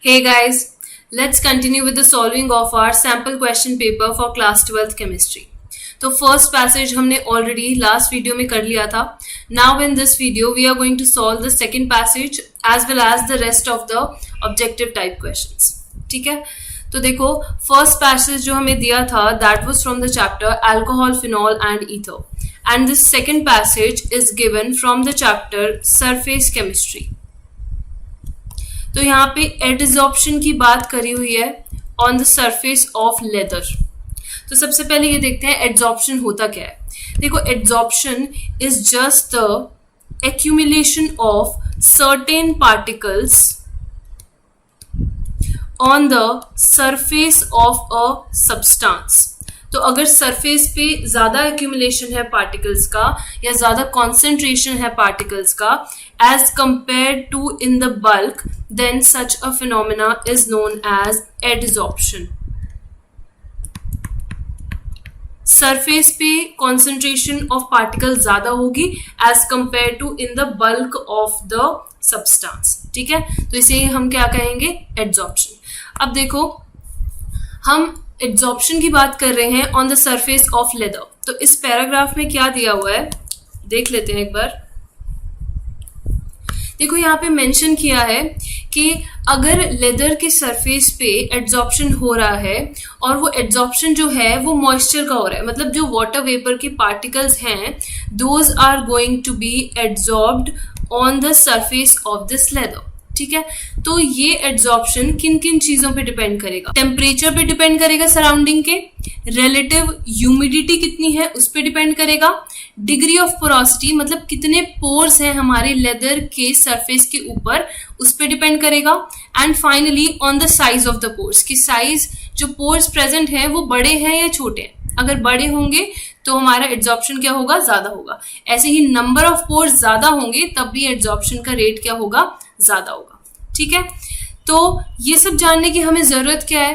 Hey guys, let's continue with the solving of our sample question paper for class 12th chemistry. तो first passage हमने already last video में कर लिया था. Now in this video we are going to solve the second passage as well as the rest of the objective type questions. ठीक है, तो देखो फर्स्ट पैसेज जो हमें दिया था that was from the chapter alcohol, phenol and ether, and this second passage is given from the chapter surface chemistry. तो यहाँ पे एडजॉर्प्शन की बात करी हुई है on the surface of leather. तो सबसे पहले ये देखते हैं एडजॉर्प्शन होता क्या है. देखो adsorption is just the accumulation of certain particles on the surface of a substance. तो अगर सरफेस पे ज्यादा एक्यूमुलेशन है पार्टिकल्स का या ज्यादा कॉन्सेंट्रेशन है पार्टिकल्स का as compare to in the bulk, then such a phenomena is known as adsorption. Surface पे कॉन्सेंट्रेशन ऑफ पार्टिकल ज्यादा होगी as compare to in the bulk of the substance. ठीक है, तो इसे हम क्या कहेंगे, एडजॉर्प्शन. अब देखो हम एडजॉर्प्शन की बात कर रहे हैं on the surface of leather. तो इस पैराग्राफ में क्या दिया हुआ है देख लेते हैं एक बार. देखो यहाँ पे मेंशन किया है कि अगर लेदर के सरफेस पे एडजॉर्प्शन हो रहा है और वो एडजॉर्प्शन जो है वो मॉइस्चर का हो रहा है, मतलब जो वाटर वेपर के पार्टिकल्स हैं those are going to be adsorbed on the surface of this leather. ठीक है, तो ये एडजॉर्प्शन किन किन चीजों पे डिपेंड करेगा. टेम्परेचर पे डिपेंड करेगा सराउंडिंग के, रिलेटिव ह्यूमिडिटी कितनी है उस पे डिपेंड करेगा, डिग्री ऑफ पोरोसिटी मतलब कितने पोर्स हैं हमारे लेदर के सरफेस के ऊपर उस पे डिपेंड करेगा, and finally on the size of the pores की साइज जो पोर्स प्रेजेंट है वो बड़े हैं या छोटे हैं. अगर बड़े होंगे तो हमारा एडजॉर्प्शन क्या होगा, ज्यादा होगा. ऐसे ही नंबर ऑफ पोर्स ज्यादा होंगे तब भी एडजॉर्प्शन का रेट क्या होगा, ज्यादा होगा. ठीक है, तो ये सब जानने की हमें जरूरत क्या है,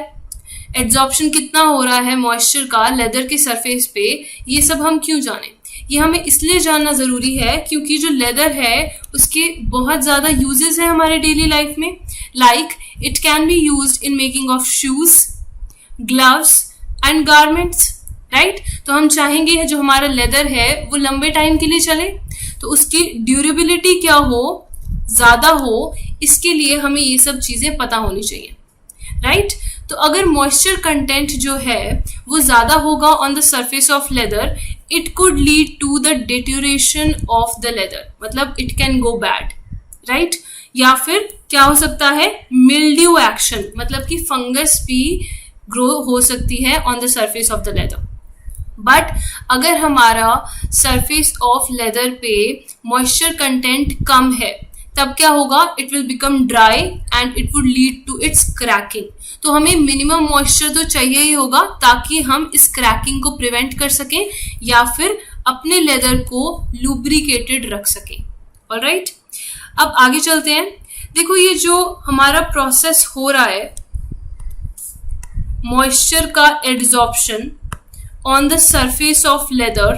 एडजॉर्प्शन कितना हो रहा है मॉइस्चर का लेदर के सरफेस पे, ये सब हम क्यों जाने. ये हमें इसलिए जानना जरूरी है क्योंकि जो लेदर है उसके बहुत ज्यादा यूजेस है हमारे डेली लाइफ में. Like it can be used in making of shoes, gloves and garments. Right, तो हम चाहेंगे जो हमारा लेदर है वो लंबे टाइम के लिए चले, तो उसकी ड्यूरेबिलिटी क्या हो, ज्यादा हो, इसके लिए हमें ये सब चीजें पता होनी चाहिए. राइट, तो अगर मॉइस्चर कंटेंट जो है वो ज्यादा होगा on the surface of leather, it could lead to the deterioration of the leather, मतलब it can go bad. Right, या फिर क्या हो सकता है, मिल्ड्यू एक्शन, मतलब कि फंगस भी ग्रो हो सकती है on the surface of the leather. But अगर हमारा सरफेस ऑफ लेदर पे मॉइस्चर कंटेंट कम है तब क्या होगा, it will become dry and it would lead to its cracking. तो हमें मिनिमम मॉइस्चर तो चाहिए ही होगा ताकि हम इस क्रैकिंग को प्रिवेंट कर सकें या फिर अपने लेदर को लुब्रिकेटेड रख सकें. ऑलराइट, अब आगे चलते हैं. देखो ये जो हमारा प्रोसेस हो रहा है मॉइस्चर का adsorption on the surface of leather,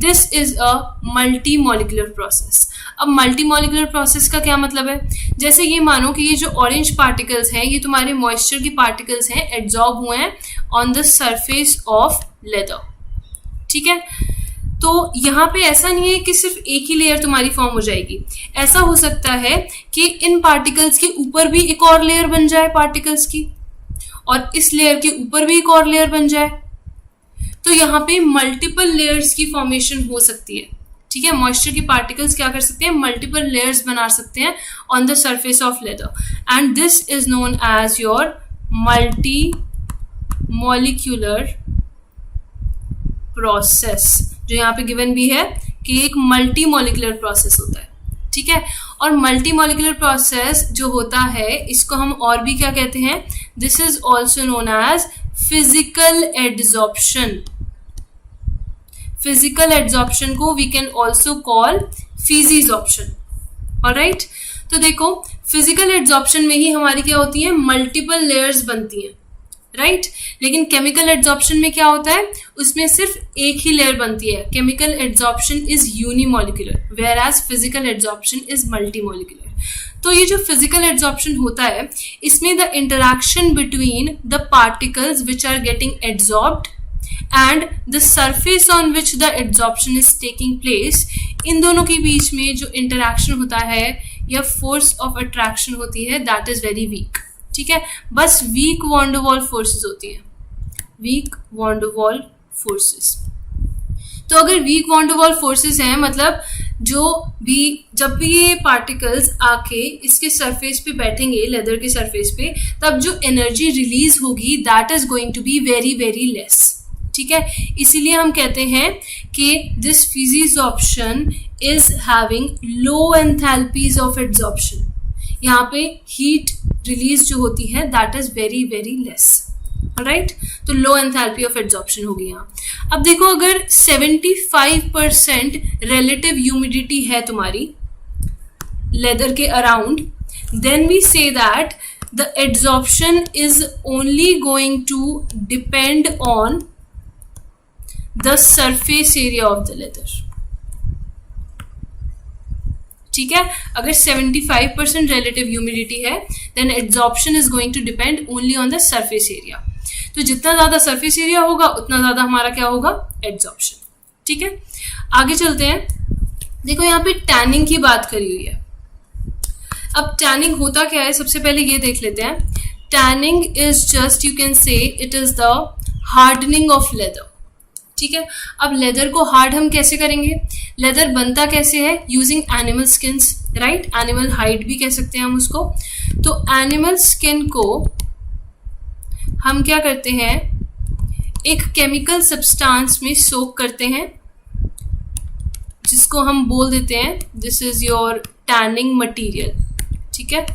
this is a multi-molecular process. अब multi-molecular process का क्या मतलब है, जैसे ये मानो कि ये जो ऑरेंज पार्टिकल्स हैं ये तुम्हारे मॉइस्चर की पार्टिकल्स हैं, एड्जॉर्ब हुए हैं on the surface of leather. ठीक है, तो यहाँ पे ऐसा नहीं है कि सिर्फ एक ही लेयर तुम्हारी फॉर्म हो जाएगी. ऐसा हो सकता है कि इन पार्टिकल्स के ऊपर भी एक और लेयर बन जाए पार्टिकल्स की, और इस लेयर के ऊपर भी एक और लेयर बन जाए. तो यहाँ पे मल्टीपल लेयर्स की फॉर्मेशन हो सकती है. ठीक है, मॉइस्चर के पार्टिकल्स क्या कर सकते हैं, मल्टीपल लेयर्स बना सकते हैं on the surface of leather, and this is known as your multi molecular process. जो यहाँ पे गिवन भी है कि एक मल्टी मॉलिक्यूलर प्रोसेस होता है. ठीक है, और मल्टी मॉलिक्यूलर प्रोसेस जो होता है इसको हम और भी क्या कहते हैं, this is also known as physical adsorption. Physical adsorption को we can also call physisorption. Alright, तो देखो फिजिकल एडजॉर्प्शन में ही हमारी क्या होती है, मल्टीपल लेयर्स बनती हैं. राइट, लेकिन केमिकल एडजॉर्प्शन में क्या होता है, उसमें सिर्फ एक ही लेयर बनती है. Chemical adsorption is unimolecular whereas physical adsorption is multimolecular. तो ये जो फिजिकल एड्जॉर्प्शन होता है इसमें the interaction between the particles which are getting adsorbed and the surface on which the adsorption is taking place, इन दोनों के बीच में जो इंटरैक्शन होता है या फोर्स ऑफ अट्रैक्शन होती है दैट इज वेरी वीक। ठीक है, बस weak van der Waals forces होती हैं, weak van der Waals forces. तो अगर weak van der Waals forces हैं मतलब जब भी ये पार्टिकल्स आके इसके सरफेस पे बैठेंगे, लेदर के सरफेस पे, तब जो एनर्जी रिलीज होगी that is going to be very very less. ठीक है, इसीलिए हम कहते हैं कि this physisorption is having low enthalpies of adsorption. यहाँ पे हीट रिलीज जो होती है that is very very less. Right, तो लो एंथैल्पी ऑफ एड्जॉर्प्शन होगी यहाँ। अब देखो अगर 75% रिलेटिव ह्यूमिडिटी है तुम्हारी लेदर के around, then we say that the adsorption is only going to depend on the surface area of the leather. ठीक है, अगर 75% रिलेटिव ह्यूमिडिटी है then adsorption is going to depend only on the surface area. तो जितना ज्यादा surface area होगा उतना ज्यादा हमारा क्या होगा, एड्जॉर्प्शन। ठीक है, आगे चलते हैं। देखो यहाँ पे टैनिंग की बात करी हुई है। अब टैनिंग होता क्या है, सबसे पहले ये देख लेते हैं। Tanning is just, you can say it is the hardening of leather. ठीक है, अब लेदर को हार्ड हम कैसे करेंगे, लेदर बनता कैसे है, using animal skins, right, animal hide भी कह सकते हैं हम उसको। तो एनिमल स्किन को हम क्या करते हैं, एक केमिकल सब्सटेंस में सोक करते हैं जिसको हम बोल देते हैं this is your tanning material. ठीक है,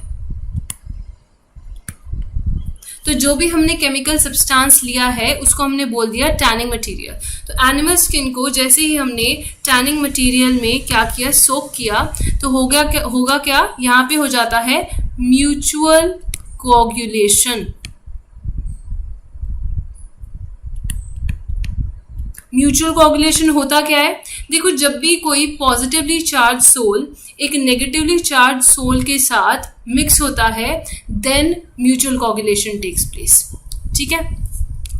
तो जो भी हमने केमिकल सब्सटेंस लिया है उसको हमने बोल दिया टैनिंग मटेरियल। तो एनिमल स्किन को जैसे ही हमने टैनिंग मटेरियल में क्या किया, सोक किया, तो होगा क्या यहाँ पे हो जाता है म्यूचुअल कोऑगुलेशन। म्यूचुअल कोऑगुलेशन होता क्या है, देखो जब भी कोई पॉजिटिवली चार्ज सोल एक नेगेटिवली चार्ज सोल के साथ मिक्स होता है देन म्यूचुअल कोऑगुलेशन टेक्स प्लेस। ठीक है,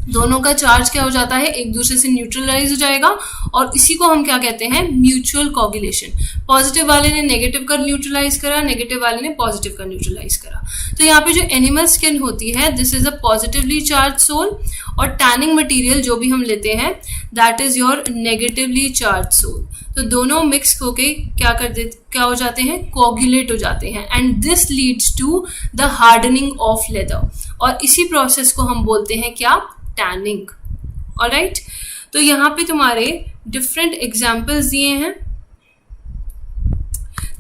दोनों का चार्ज क्या हो जाता है, एक दूसरे से न्यूट्रलाइज हो जाएगा और इसी को हम क्या कहते हैं, म्यूचुअल कोऑगुलेशन। पॉजिटिव वाले ने नेगेटिव का न्यूट्रलाइज करा, नेगेटिव वाले ने पॉजिटिव का न्यूट्रलाइज करा। तो यहाँ पे जो एनिमल स्किन होती है this is a positively charge sol, और टैनिंग मटेरियल जो भी हम लेते हैं that is your negatively charge sol. तो दोनों मिक्स होके क्या हो जाते हैं, कोऑगुलेट हो जाते हैं, and this leads to the hardening of leather. और इसी प्रोसेस को हम बोलते हैं क्या, टैनिंग। ऑलराइट, तो यहाँ पे तुम्हारे डिफरेंट एग्जाम्पल्स दिए हैं।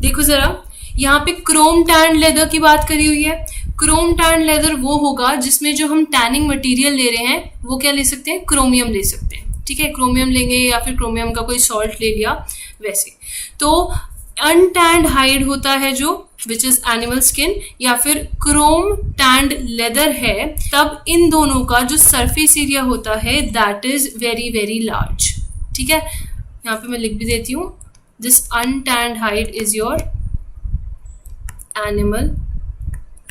देखो जरा, यहाँ पे क्रोम टैन लेदर की बात करी हुई है। क्रोम टैन लेदर वो होगा जिसमें जो हम टैनिंग मटेरियल ले रहे हैं वो क्या ले सकते हैं, क्रोमियम ले सकते हैं। ठीक है, क्रोमियम लेंगे या फिर क्रोमियम का कोई सॉल्ट ले लिया वैसे। तो अनटैंड हाइड होता है जो विच इज एनिमल स्किन, या फिर क्रोम टैंड लेदर है, तब इन दोनों का जो सरफेस एरिया होता है that is very very large. ठीक है, यहाँ पे मैं लिख भी देती हूँ, this untanned hide is your animal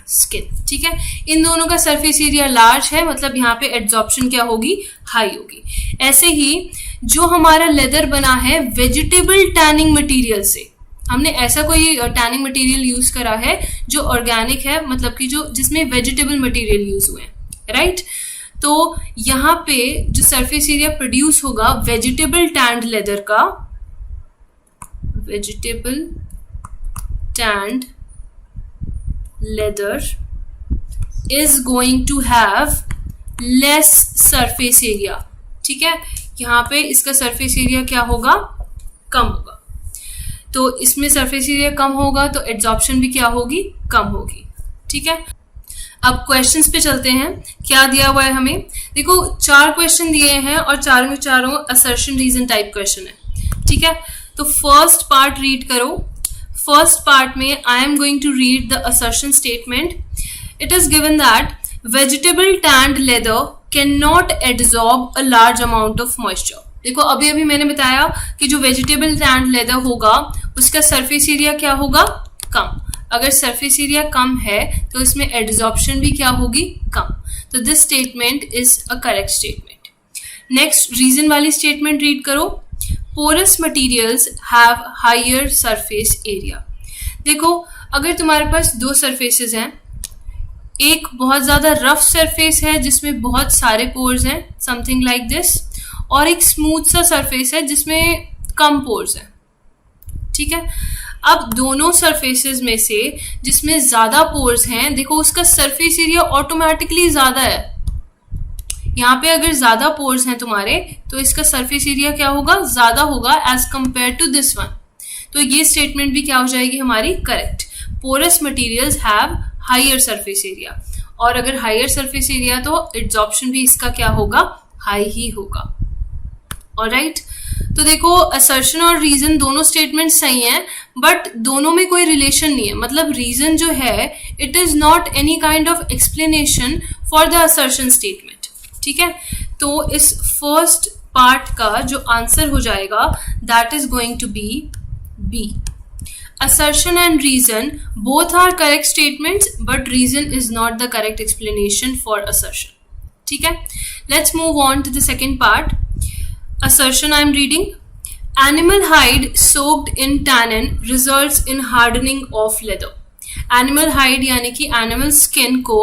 skin. ठीक है, इन दोनों का सरफेस एरिया लार्ज है, मतलब यहाँ पे एड्जॉर्प्शन क्या होगी, हाई होगी। ऐसे ही जो हमारा लेदर बना है वेजिटेबल टैनिंग मटेरियल से, हमने ऐसा कोई टैनिंग मटेरियल यूज करा है जो ऑर्गेनिक है, मतलब कि जो जिसमें वेजिटेबल मटेरियल यूज हुए हैं, राइट। तो यहाँ पे जो सरफेस एरिया प्रोड्यूस होगा वेजिटेबल टैंड लेदर का, vegetable stand leather is going to have less surface area। ठीक है, यहाँ पे इसका सरफेस एरिया क्या होगा, कम होगा। तो इसमें सरफेस एरिया कम होगा तो एड्जॉर्प्शन भी क्या होगी, कम होगी। ठीक है, अब क्वेश्चंस पे चलते हैं। क्या दिया हुआ है हमें, देखो 4 क्वेश्चन दिए हैं और चारों में चारों असर्शन रीजन टाइप क्वेश्चन है। ठीक है, तो फर्स्ट पार्ट रीड करो। First part में I am going to read the assertion statement. It is given that vegetable tanned leather cannot absorb a large amount of moisture. देखो अभी अभी मैंने बताया कि जो वेजिटेबल टैंड लेदर होगा उसका सरफेस एरिया क्या होगा, कम। अगर सरफेस एरिया कम है तो इसमें एड्सॉर्प्शन भी क्या होगी, कम। तो this statement is a correct statement. Next reason वाली स्टेटमेंट रीड करो। Porous materials have higher surface area. देखो अगर तुम्हारे पास दो सरफेसेस हैं, एक बहुत ज्यादा रफ सरफेस है जिसमें बहुत सारे पोर्स हैं, समथिंग लाइक दिस, और एक स्मूथ सा सरफेस है जिसमें कम पोर्स हैं, ठीक है। अब दोनों सरफेसेस में से जिसमें ज्यादा पोर्स हैं, देखो उसका सरफेस एरिया ऑटोमेटिकली ज्यादा है। यहाँ पे अगर ज्यादा पोर्स हैं तुम्हारे तो इसका सरफेस एरिया क्या होगा, ज्यादा होगा as compare to this one. तो ये स्टेटमेंट भी क्या हो जाएगी हमारी, correct. Porous materials have higher surface area, और अगर हायर सरफेस एरिया तो एड्सॉर्प्शन भी इसका क्या होगा, हाई ही होगा। ऑलराइट, तो देखो असर्शन और रीजन दोनों स्टेटमेंट सही हैं, बट दोनों में कोई रिलेशन नहीं है। मतलब रीजन जो है it is not any kind of explanation for the assertion statement, ठीक है। तो इस फर्स्ट पार्ट का जो आंसर हो जाएगा that is going to be B. Assertion and reason both are correct statements, but reason is not the correct explanation for assertion. ठीक है, let's move on to the second part. Assertion I am reading. Animal hide soaked in tannin results in hardening of leather. Animal hide यानी कि animal skin को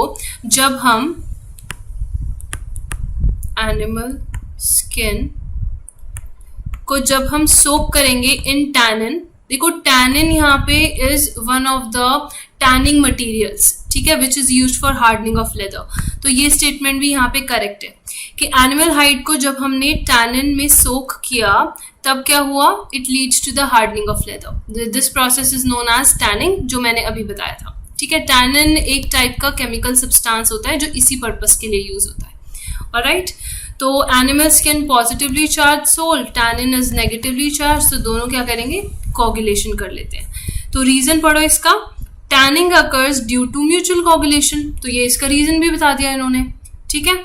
जब हम soak करेंगे in tannin, देखो tannin यहाँ पे is one of the tanning materials, ठीक है, which is used for hardening of leather. तो ये स्टेटमेंट भी यहाँ पे करेक्ट है कि एनिमल हाइड को जब हमने टैनिन में सोक किया तब क्या हुआ, it leads to the hardening of leather. This process is known as tanning, जो मैंने अभी बताया था, ठीक है। टैनिन एक टाइप का केमिकल सब्सटेंस होता है जो इसी पर्पस के लिए यूज होता है। ऑलराइट, तो animal skin positively charge sol, tannin is negatively charge, तो दोनों क्या करेंगे, कोगुलेशन कर लेते हैं। तो रीजन पढ़ो इसका, tanning occurs due to mutual coagulation, तो ये इसका रीजन भी बता दिया इन्होंने, ठीक है।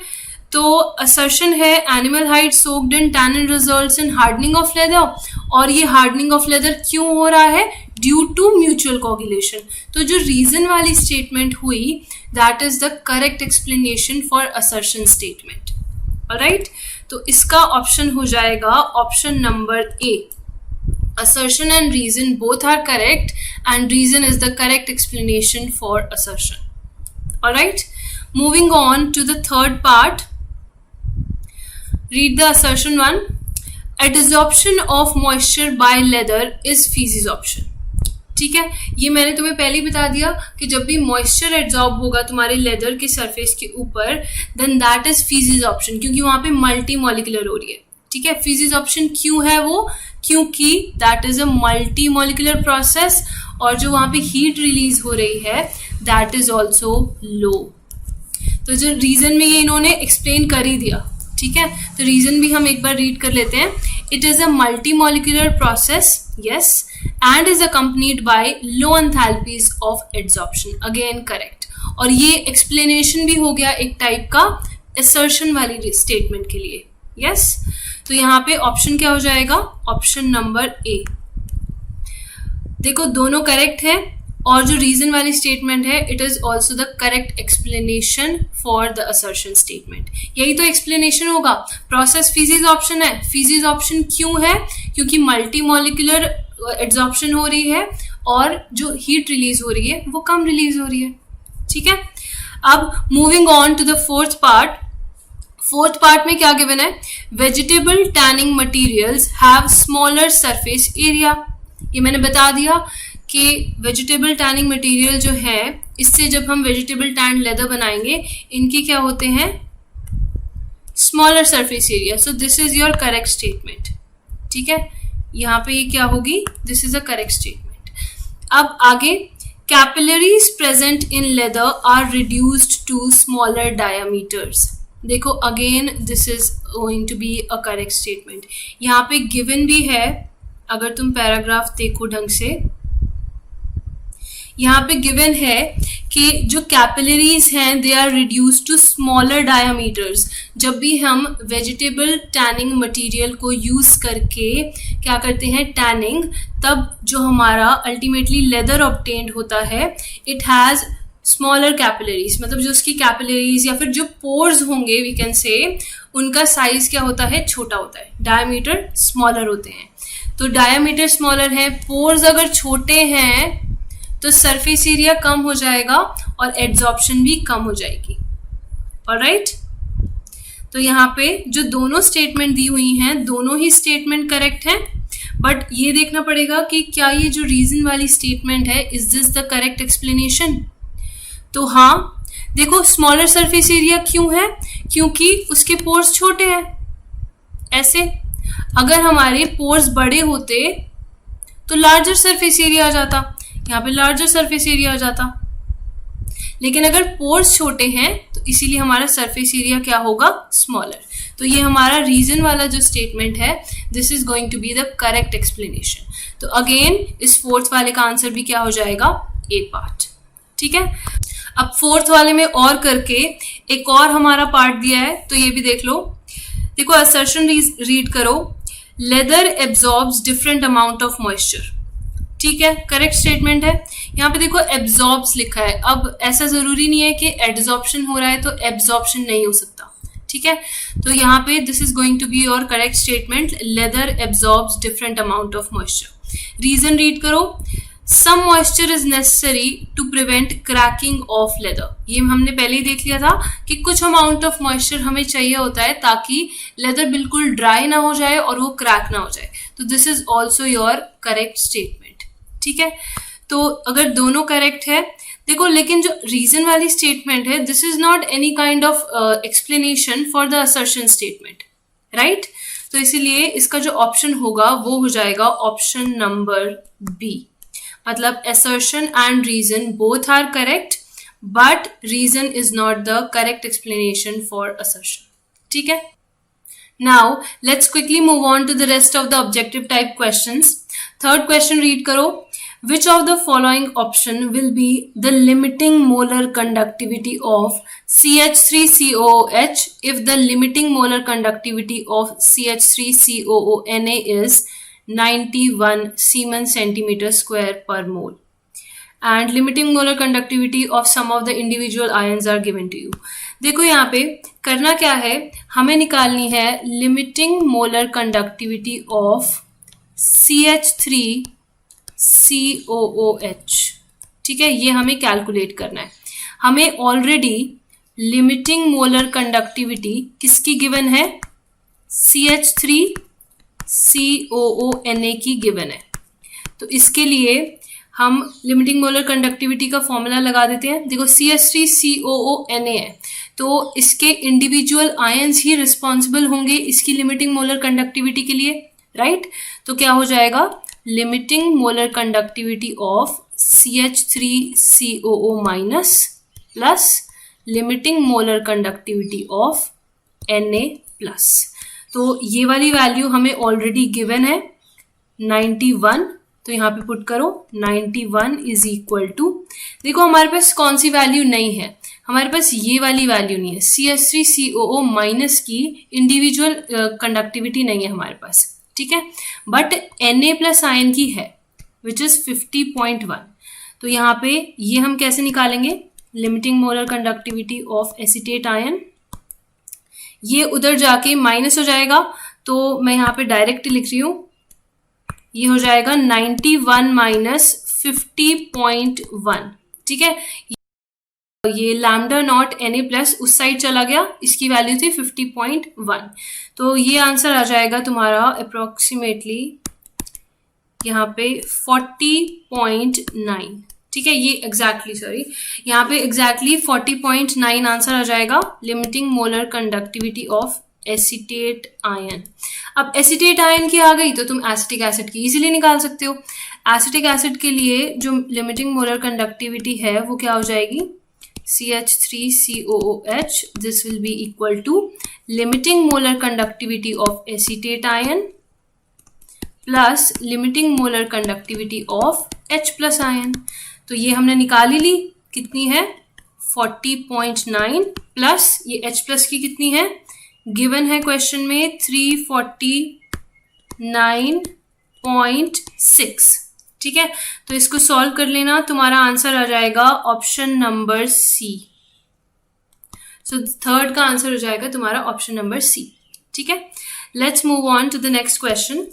तो असर्शन है animal hide soaked in tannin results in hardening of leather, और ये हार्डनिंग ऑफ लेदर क्यों हो रहा है, ड्यू टू म्यूचुअल कोगुलेशन। तो जो रीजन वाली स्टेटमेंट हुई that is the correct explanation for assertion statement. Alright, तो इसका ऑप्शन हो जाएगा option number A. Assertion and reason both are correct, and reason is the correct explanation for assertion. Alright, moving on to the third part. Read the assertion one. Adsorption of moisture by leather is physisorption. ठीक है, ये मैंने तुम्हें पहले ही बता दिया कि जब भी मॉइस्चर एब्जॉर्ब होगा तुम्हारे लेदर के सरफेस के ऊपर, देन दैट इज फिजिसॉर्प्शन, क्योंकि वहां पे मल्टी मॉलिक्यूलर हो रही है, ठीक है। फिजिसॉर्प्शन क्यों है वो, क्योंकि that is a multi molecular process, और जो वहां पे हीट रिलीज हो रही है दैट इज ऑल्सो लो। तो जो रीजन में ये इन्होंने एक्सप्लेन कर ही दिया, ठीक है। तो रीजन भी हम एक बार रीड कर लेते हैं। It is a multi molecular process, yes, and is accompanied by low enthalpies of adsorption, again correct. और ये एक्सप्लेनेशन भी हो गया एक टाइप का असर्शन वाली स्टेटमेंट के लिए, यस। तो यहाँ पे ऑप्शन क्या हो जाएगा, ऑप्शन नंबर ए। देखो दोनों करेक्ट है, और जो रीजन वाली स्टेटमेंट है it is also the correct explanation for the assertion statement. यही तो एक्सप्लेनेशन होगा। प्रोसेस फिजिसॉर्प्शन है, फिजिसॉर्प्शन क्यों है, क्योंकि मल्टी मॉलिक्यूलर एड्सॉर्प्शन हो रही है और जो हीट रिलीज हो रही है वो कम रिलीज हो रही है, ठीक है। अब moving on to the fourth part. Fourth part में क्या गिवन है, vegetable tanning materials have smaller surface area. ये मैंने बता दिया कि वेजिटेबल टैनिंग मटेरियल जो है, इससे जब हम वेजिटेबल टैन लेदर बनाएंगे इनके क्या होते हैं, smaller surface area. So this is your correct statement, ठीक है। यहाँ पे ये क्या होगी, this is a correct statement. अब आगे, capillaries present in leather are reduced to smaller diameters. देखो again this is going to be a correct statement. यहाँ पे गिवन भी है, अगर तुम पैराग्राफ देखो ढंग से, यहाँ पे गिवन है कि जो कैपिलरीज हैं they are reduce to smaller diameters. जब भी हम वेजिटेबल टैनिंग मटेरियल को यूज करके क्या करते हैं टैनिंग, तब जो हमारा अल्टीमेटली लेदर ऑब्टेन्ड होता है इट हैज स्मॉलर कैपिलरीज, मतलब जो उसकी कैपिलरीज या फिर जो पोर्स होंगे वी कैन से उनका साइज क्या होता है, छोटा होता है, डायमीटर स्मॉलर होते हैं। तो डायमीटर स्मॉलर है, पोर्स अगर छोटे हैं तो सरफेस एरिया कम हो जाएगा और एड्सॉर्प्शन भी कम हो जाएगी। ऑलराइट, तो यहाँ पे जो दोनों स्टेटमेंट दी हुई हैं दोनों ही स्टेटमेंट करेक्ट हैं, बट ये देखना पड़ेगा कि क्या ये जो रीजन वाली स्टेटमेंट है is this the correct explanation. तो हाँ, देखो स्मॉलर सरफेस एरिया क्यों है, क्योंकि उसके पोर्स छोटे हैं। ऐसे अगर हमारे पोर्स बड़े होते तो लार्जर सरफेस एरिया आ जाता, यहाँ पे लार्जर सरफेस एरिया आ जाता, लेकिन अगर पोर्स छोटे हैं तो इसीलिए हमारा सरफेस एरिया क्या होगा, स्मॉलर। तो ये हमारा रीजन वाला जो स्टेटमेंट है this is going to be the correct explanation. तो अगेन इस फोर्थ वाले का आंसर भी क्या हो जाएगा, ए पार्ट। ठीक है, अब फोर्थ वाले में और करके एक और हमारा पार्ट दिया है तो ये भी देख लो। देखो असर्शन रीड करो, leather absorbs different amount of moisture. ठीक है, करेक्ट स्टेटमेंट है। यहाँ पे देखो एब्जॉर्ब्स लिखा है, अब ऐसा जरूरी नहीं है कि एड्सॉर्प्शन हो रहा है तो एब्जॉर्प्शन नहीं हो सकता। ठीक है, तो यहाँ पे this is going to be your correct statement, leather absorbs different amount of moisture. Reason read करो, some moisture is necessary to prevent cracking of leather. ये हमने पहले ही देख लिया था कि कुछ अमाउंट ऑफ मॉइस्चर हमें चाहिए होता है ताकि लेदर बिल्कुल ड्राई ना हो जाए और वो क्रैक ना हो जाए। तो this is also your correct statement. ठीक है, तो अगर दोनों करेक्ट है, देखो लेकिन जो रीजन वाली स्टेटमेंट है this is not any kind of explanation for the assertion statement, right. तो इसीलिए इसका जो ऑप्शन होगा वो हो जाएगा ऑप्शन नंबर बी, मतलब assertion and reason both are correct but reason is not the correct explanation for assertion. ठीक है, now let's quickly move on to the rest of the objective type questions. Third question read करो, which of the following option will be the limiting molar conductivity of CH3COOH if the limiting molar conductivity of CH3COONA is 91 Siemens centimeter square per mole and limiting molar conductivity of some of the individual ions are given to you. देखो यहाँ पे करना क्या है, हमें निकालनी है limiting molar conductivity of CH3COOH। ठीक है, ये हमें कैलकुलेट करना है। हमें ऑलरेडी लिमिटिंग मोलर कंडक्टिविटी किसकी गिवन है, CH3COONA की गिवन है। तो इसके लिए हम लिमिटिंग मोलर कंडक्टिविटी का फॉर्मूला लगा देते हैं। देखो CH3COONA है तो इसके इंडिविजुअल आयंस ही रिस्पॉन्सिबल होंगे इसकी लिमिटिंग मोलर कंडक्टिविटी के लिए, राइट। तो क्या हो जाएगा, limiting molar conductivity of CH3COO minus plus limiting molar conductivity of Na plus. तो ये वाली वैल्यू हमें ऑलरेडी गिवन है 91, तो यहाँ पे पुट करो 91 इज इक्वल टू, देखो हमारे पास कौन सी वैल्यू नहीं है, हमारे पास ये वाली वैल्यू नहीं है, CH3COO माइनस की इंडिविजुअल कंडक्टिविटी नहीं है हमारे पास। ठीक है, बट Na प्लस आयन की है विच इज 50.1। तो यहाँ पे ये हम कैसे निकालेंगे, limiting molar conductivity of acetate ion, ये उधर जाके माइनस हो जाएगा तो मैं यहाँ पे डायरेक्ट लिख रही हूँ, ये हो जाएगा 91 माइनस 50.1। ठीक है, ये लैम्डा नॉट Na प्लस उस साइड चला गया, इसकी वैल्यू थी 50.1, तो ये आंसर आ जाएगा तुम्हारा अप्रोक्सीमेटली यहाँ पे 40.9। ठीक है, ये एग्जैक्टली यहाँ पे एग्जैक्टली 40.9 आंसर आ जाएगा limiting molar conductivity of acetate ion. अब एसीटेट आयन की आ गई तो तुम एसिटिक एसिड की इजीली निकाल सकते हो। एसिटिक एसिड के लिए जो लिमिटिंग मोलर कंडक्टिविटी है वो क्या हो जाएगी, CH3COOH, this will be equal to limiting molar conductivity of acetate ion plus limiting molar conductivity of H plus ion. तो ये हमने निकाल ही ली, कितनी है 40.9 प्लस ये H प्लस की कितनी है, गिवन है क्वेश्चन में 349.6। ठीक है, तो इसको सॉल्व कर लेना, तुम्हारा आंसर आ जाएगा option number C. So third का आंसर हो जाएगा तुम्हारा ऑप्शन नंबर सी। ठीक है, let's move on to the next question.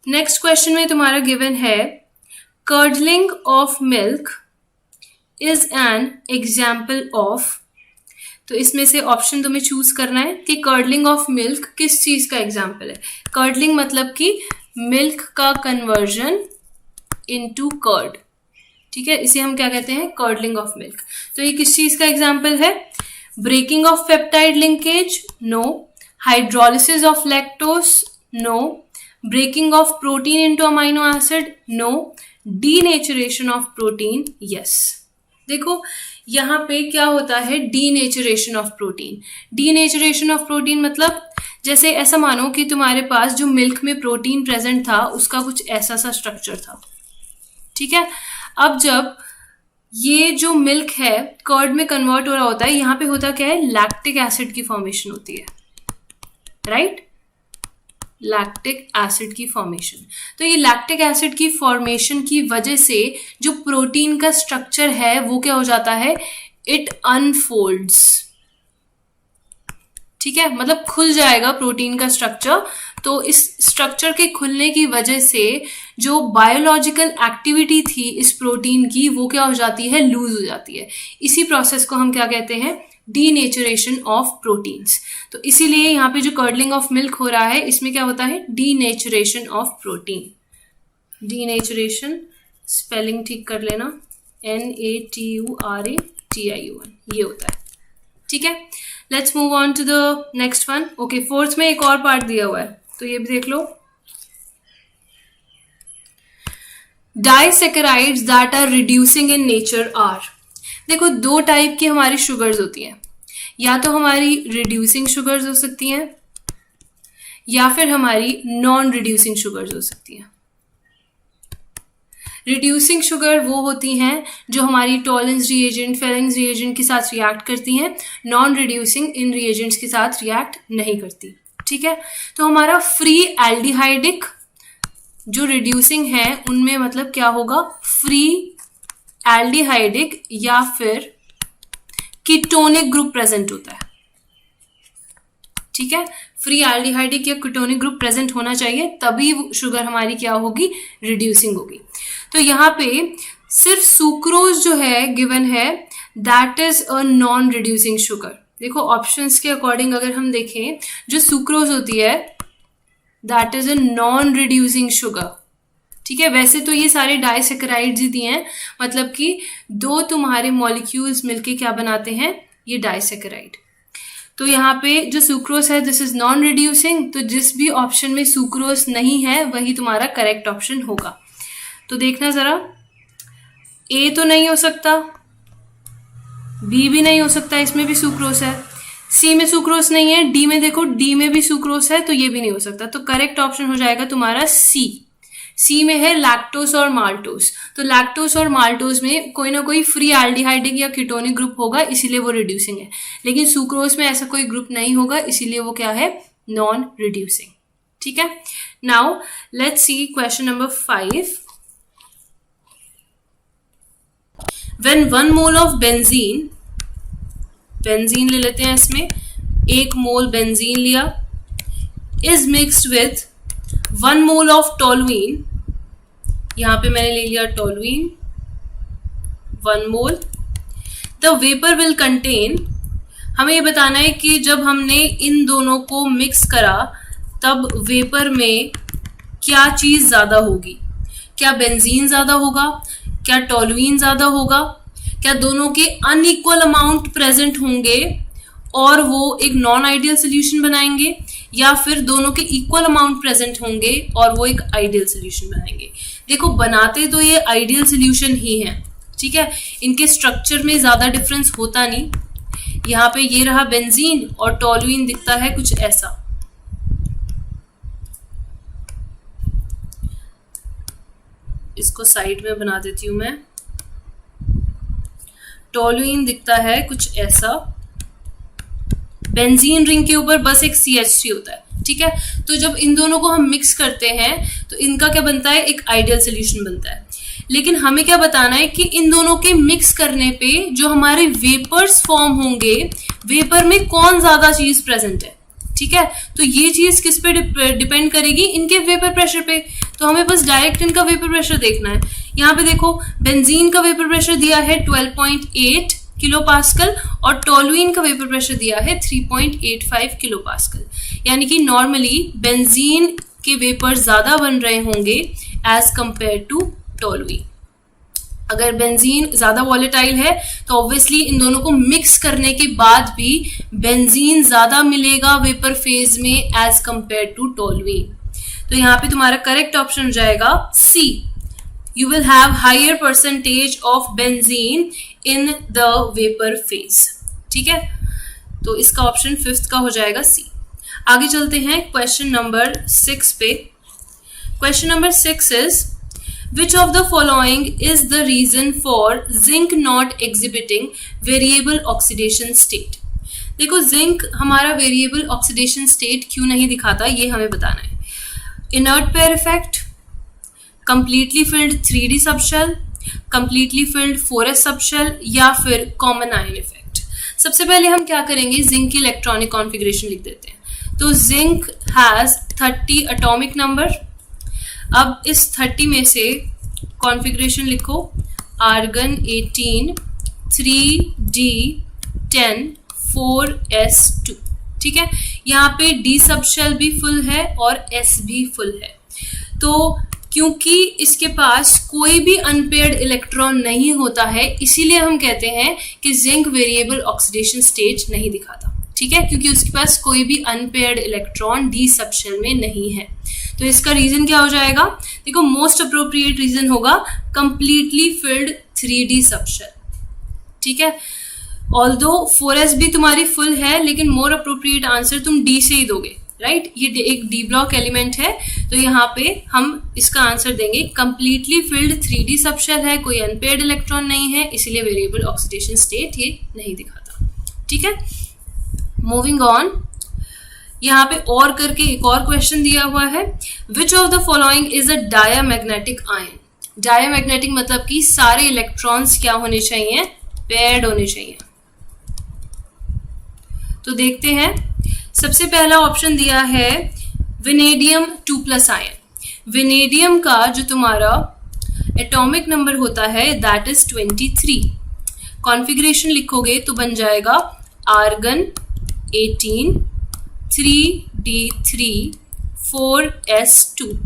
Next question में तुम्हारा गिवन है curdling of milk is an example of. तो इसमें से ऑप्शन तुम्हें चूज करना है कि कर्डलिंग ऑफ मिल्क किस चीज का एग्जाम्पल है। कर्डलिंग मतलब कि मिल्क का कन्वर्जन इनटू कर्ड। ठीक है, इसे हम क्या कहते हैं, कर्डलिंग ऑफ मिल्क। तो ये किस चीज का एग्जाम्पल है, breaking of peptide linkage, no. Hydrolysis of lactose, no. Breaking of protein into amino acid, no. Denaturation of protein, yes. देखो यहाँ पे क्या होता है, denaturation of protein. Denaturation of protein मतलब जैसे ऐसा मानो कि तुम्हारे पास जो मिल्क में प्रोटीन प्रेजेंट था उसका कुछ ऐसा सा स्ट्रक्चर था। ठीक है, अब जब ये जो मिल्क है कर्ड में कन्वर्ट हो रहा होता है, यहाँ पे होता क्या है, लैक्टिक एसिड की फॉर्मेशन होती है, राइट, लैक्टिक एसिड की फॉर्मेशन। तो ये लैक्टिक एसिड की फॉर्मेशन की वजह से जो प्रोटीन का स्ट्रक्चर है वो क्या हो जाता है, इट अनफोल्ड्स। ठीक है, मतलब खुल जाएगा प्रोटीन का स्ट्रक्चर। तो इस स्ट्रक्चर के खुलने की वजह से जो बायोलॉजिकल एक्टिविटी थी इस प्रोटीन की वो क्या हो जाती है, लूज हो जाती है। इसी प्रोसेस को हम क्या कहते हैं, डीनेचुरेशन ऑफ प्रोटीन्स। तो इसीलिए यहाँ पे जो कर्डलिंग ऑफ मिल्क हो रहा है इसमें क्या होता है, denaturation of protein. Denaturation spelling ठीक कर लेना, NATURATION, ये होता है। ठीक है, let's move on to the next one. Okay, fourth में एक और पार्ट दिया हुआ है तो ये भी देख लो। Disaccharides that are reducing in nature are. देखो दो टाइप की हमारी शुगर्स होती हैं, या तो हमारी रिड्यूसिंग शुगर्स हो सकती हैं या फिर हमारी नॉन रिड्यूसिंग शुगर्स हो सकती हैं। रिड्यूसिंग शुगर वो होती हैं जो हमारी टॉलेंस रिएजेंट, फेरेंस रिएजेंट के साथ रिएक्ट करती हैं। नॉन रिड्यूसिंग इन रिएजेंट्स के साथ रिएक्ट नहीं करती। ठीक है, तो हमारा फ्री एल्डिहाइडिक जो रिड्यूसिंग है उनमें मतलब क्या होगा, फ्री एल्डिहाइडिक या फिर कीटोनिक ग्रुप प्रेजेंट होता है। ठीक है, फ्री एल्डिहाइडिक या कीटोनिक ग्रुप प्रेजेंट होना चाहिए, तभी शुगर हमारी क्या होगी, रिड्यूसिंग होगी। तो यहाँ पे सिर्फ सुक्रोज जो है गिवन है, that is a non reducing sugar. देखो ऑप्शंस के अकॉर्डिंग अगर हम देखें, जो सुक्रोज होती है that is a non reducing sugar. ठीक है, वैसे तो ये सारे डाइसैकेराइड्स ही दिए हैं, मतलब कि दो तुम्हारे मॉलिक्यूल्स मिलके क्या बनाते हैं, ये डाइसैकेराइड। तो यहाँ पे जो सुक्रोज है दिस इज नॉन रिड्यूसिंग, तो जिस भी ऑप्शन में सुक्रोज नहीं है वही तुम्हारा करेक्ट ऑप्शन होगा। तो देखना जरा, ए तो नहीं हो सकता, बी भी नहीं हो सकता, इसमें भी सुक्रोज है। सी में सुक्रोज नहीं है, डी में देखो, डी में भी सुक्रोज है, तो ये भी नहीं हो सकता। तो करेक्ट ऑप्शन हो जाएगा तुम्हारा सी। सी में है लैक्टोस और माल्टोस। तो लैक्टोस और माल्टोस में कोई ना कोई फ्री एल्डिहाइडिक या कीटोनिक ग्रुप होगा, इसीलिए वो रिड्यूसिंग है। लेकिन सुक्रोज में ऐसा कोई ग्रुप नहीं होगा, इसीलिए वो क्या है, नॉन रिड्यूसिंग। ठीक है, now let's see question number 5। When 1 mole of benzene ले लेते हैं, इसमें 1 मोल बेंजीन लिया, is mixed with 1 mole of toluene, यहां पे मैंने ले लिया toluene 1 mole, the vapour will contain. हमें ये बताना है कि जब हमने इन दोनों को मिक्स करा तब वेपर में क्या चीज ज्यादा होगी, क्या बेंजीन ज्यादा होगा, क्या टोलुइन ज्यादा होगा, क्या दोनों के अनइक्वल अमाउंट प्रेजेंट होंगे और वो एक नॉन आइडियल सोल्यूशन बनाएंगे, या फिर दोनों के इक्वल अमाउंट प्रेजेंट होंगे और वो एक आइडियल सोल्यूशन बनाएंगे। देखो बनाते तो ये आइडियल सोल्यूशन ही है। ठीक है, इनके स्ट्रक्चर में ज्यादा डिफरेंस होता नहीं। यहाँ पे ये रहा बेंजीन और टोलुइन दिखता है कुछ ऐसा। इसको साइड में बना देती हूँ मैं। टोलुइन दिखता है कुछ ऐसा, बेंजीन रिंग के ऊपर बस एक CH3 होता है, ठीक है। तो जब इन दोनों को हम मिक्स करते हैं तो इनका क्या बनता है, एक आइडियल सोल्यूशन बनता है। लेकिन हमें क्या बताना है कि इन दोनों के मिक्स करने पे जो हमारे वेपर्स फॉर्म होंगे, वेपर में कौन ज्यादा चीज प्रेजेंट है, ठीक है। तो ये चीज किस पे डिपेंड करेगी, इनके वेपर प्रेशर पे। तो हमें बस डायरेक्ट इनका वेपर प्रेशर देखना है। यहाँ पे देखो बेंजीन का वेपर प्रेशर दिया है 12.8 किलो पास्कल और टोलुइन का वेपर प्रेशर दिया है 3.85 किलो पास्कल। यानी कि नॉर्मली बेंजीन के वेपर ज्यादा बन रहे होंगे एज कंपेयर टू टोलुइन। अगर बेंजीन ज्यादा वॉलेटाइल है तो ऑब्वियसली इन दोनों को मिक्स करने के बाद भी बेंजीन ज्यादा मिलेगा वेपर फेज में एज कंपेयर टू टोलुइन। तो यहाँ पे तुम्हारा करेक्ट ऑप्शन हो जाएगा सी, you will have higher percentage of benzene in the vapor phase, ठीक है। तो इसका ऑप्शन 5th का हो जाएगा सी। आगे चलते हैं क्वेश्चन नंबर 6 पे। Question number 6 is which of the following is the reason for zinc not exhibiting variable oxidation state। देखो जिंक हमारा वेरिएबल ऑक्सीडेशन स्टेट क्यों नहीं दिखाता, ये हमें बताना है। Inert pair effect, completely filled 3D subshell, completely filled 4s subshell या फिर कॉमन आयन इफेक्ट। सबसे पहले हम क्या करेंगे, जिंक की इलेक्ट्रॉनिक कॉन्फ़िगरेशन लिख देते हैं। तो जिंक हैज 30 एटॉमिक नंबर। अब इस 30 में से कॉन्फ़िगरेशन लिखो, आर्गन 18 3D10 4s2, ठीक है। यहाँ पे D सबशेल भी फुल है और S भी फुल है। तो क्योंकि इसके पास कोई भी अनपेयर्ड इलेक्ट्रॉन नहीं होता है, इसीलिए हम कहते हैं कि जिंक वेरिएबल ऑक्सीडेशन स्टेट नहीं दिखाता, ठीक है, क्योंकि उसके पास कोई भी अनपेयर्ड इलेक्ट्रॉन डी सबशेल में नहीं है। तो इसका रीजन क्या हो जाएगा, देखो मोस्ट अप्रोप्रिएट रीजन होगा कंप्लीटली फिल्ड 3D सबशेल, ठीक है। ऑल्दो 4s भी तुम्हारी फुल है, लेकिन मोर अप्रोप्रिएट आंसर तुम डी से ही दोगे, राइट। ये एक डी ब्लॉक एलिमेंट है, तो यहाँ पे हम इसका आंसर देंगे कंप्लीटली फिल्ड 3D सबशेल है, कोई अनपेयर्ड इलेक्ट्रॉन नहीं है, इसीलिए वेरिएबल ऑक्सीडेशन स्टेट ये नहीं दिखाता, ठीक है। मूविंग ऑन, यहाँ पे और करके एक और क्वेश्चन दिया हुआ है, which of the following is a diamagnetic ion. Diamagnetic मतलब कि सारे इलेक्ट्रॉन्स क्या होने चाहिए, पेयर्ड होने चाहिए। तो देखते हैं, सबसे पहला ऑप्शन दिया है वेनेडियम 2+ आयन। वेनेडियम का जो तुम्हारा एटॉमिक नंबर होता है दैट इज 23। कॉन्फ़िगरेशन लिखोगे तो बन जाएगा आर्गन 18 3D3 4s2।